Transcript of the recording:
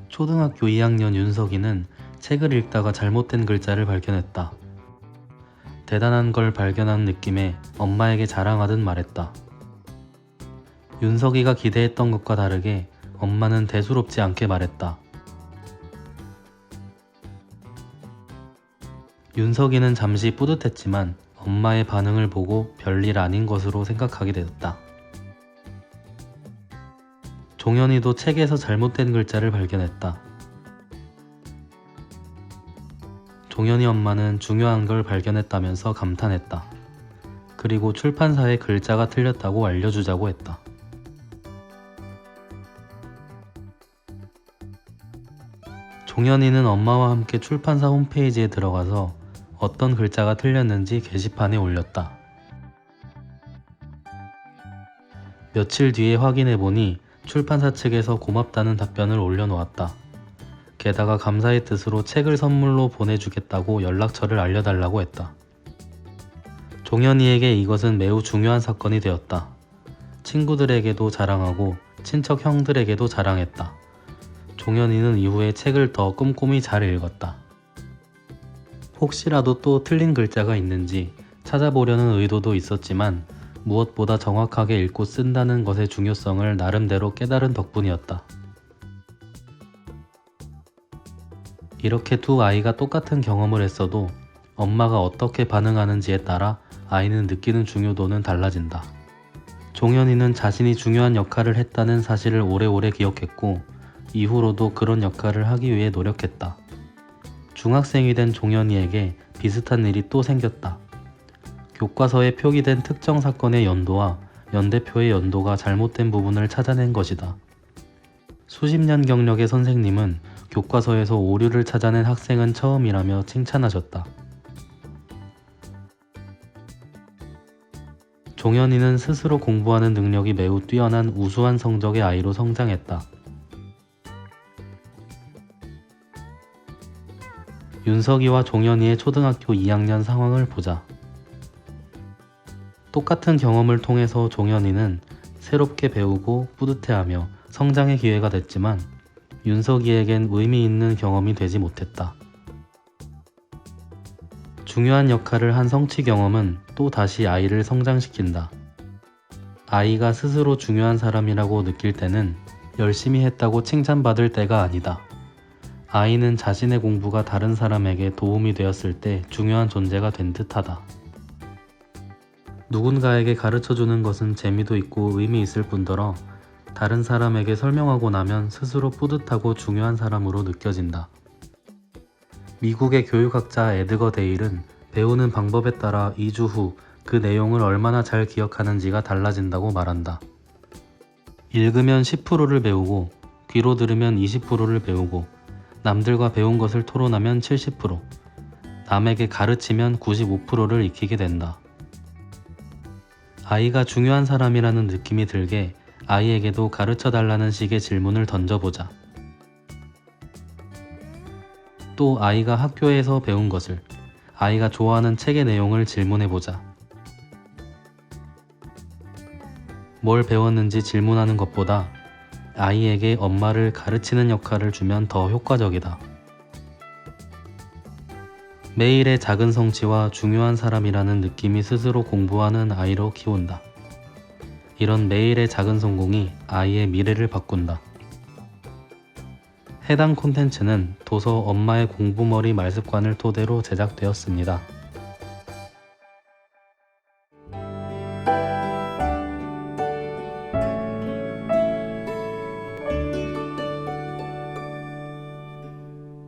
초등학교 2학년 윤석이는 책을 읽다가 잘못된 글자를 발견했다. 대단한 걸 발견한 느낌에 엄마에게 자랑하듯 말했다. 윤석이가 기대했던 것과 다르게 엄마는 대수롭지 않게 말했다. 윤석이는 잠시 뿌듯했지만 엄마의 반응을 보고 별일 아닌 것으로 생각하게 되었다. 종현이도 책에서 잘못된 글자를 발견했다. 종현이 엄마는 중요한 걸 발견했다면서 감탄했다. 그리고 출판사에 글자가 틀렸다고 알려주자고 했다. 종현이는 엄마와 함께 출판사 홈페이지에 들어가서 어떤 글자가 틀렸는지 게시판에 올렸다. 며칠 뒤에 확인해보니 출판사 측에서 고맙다는 답변을 올려놓았다. 게다가 감사의 뜻으로 책을 선물로 보내주겠다고 연락처를 알려달라고 했다. 종현이에게 이것은 매우 중요한 사건이 되었다. 친구들에게도 자랑하고 친척 형들에게도 자랑했다. 종현이는 이후에 책을 더 꼼꼼히 잘 읽었다. 혹시라도 또 틀린 글자가 있는지 찾아보려는 의도도 있었지만 무엇보다 정확하게 읽고 쓴다는 것의 중요성을 나름대로 깨달은 덕분이었다. 이렇게 두 아이가 똑같은 경험을 했어도 엄마가 어떻게 반응하는지에 따라 아이는 느끼는 중요도는 달라진다. 종현이는 자신이 중요한 역할을 했다는 사실을 오래오래 기억했고 이후로도 그런 역할을 하기 위해 노력했다. 중학생이 된 종현이에게 비슷한 일이 또 생겼다. 교과서에 표기된 특정 사건의 연도와 연대표의 연도가 잘못된 부분을 찾아낸 것이다. 수십 년 경력의 선생님은 교과서에서 오류를 찾아낸 학생은 처음이라며 칭찬하셨다. 종현이는 스스로 공부하는 능력이 매우 뛰어난 우수한 성적의 아이로 성장했다. 윤석이와 종현이의 초등학교 2학년 상황을 보자. 똑같은 경험을 통해서 종현이는 새롭게 배우고 뿌듯해하며 성장의 기회가 됐지만 윤석이에겐 의미 있는 경험이 되지 못했다. 중요한 역할을 한 성취 경험은 또 다시 아이를 성장시킨다. 아이가 스스로 중요한 사람이라고 느낄 때는 열심히 했다고 칭찬받을 때가 아니다. 아이는 자신의 공부가 다른 사람에게 도움이 되었을 때 중요한 존재가 된 듯하다. 누군가에게 가르쳐주는 것은 재미도 있고 의미 있을 뿐더러 다른 사람에게 설명하고 나면 스스로 뿌듯하고 중요한 사람으로 느껴진다. 미국의 교육학자 에드거 데일은 배우는 방법에 따라 2주 후 그 내용을 얼마나 잘 기억하는지가 달라진다고 말한다. 읽으면 10%를 배우고 귀로 들으면 20%를 배우고 남들과 배운 것을 토론하면 70%, 남에게 가르치면 95%를 익히게 된다. 아이가 중요한 사람이라는 느낌이 들게 아이에게도 가르쳐달라는 식의 질문을 던져보자. 또 아이가 학교에서 배운 것을, 아이가 좋아하는 책의 내용을 질문해보자. 뭘 배웠는지 질문하는 것보다 아이에게 엄마를 가르치는 역할을 주면 더 효과적이다. 매일의 작은 성취와 중요한 사람이라는 느낌이 스스로 공부하는 아이로 키운다. 이런 매일의 작은 성공이 아이의 미래를 바꾼다. 해당 콘텐츠는 도서 엄마의 공부머리 말습관을 토대로 제작되었습니다.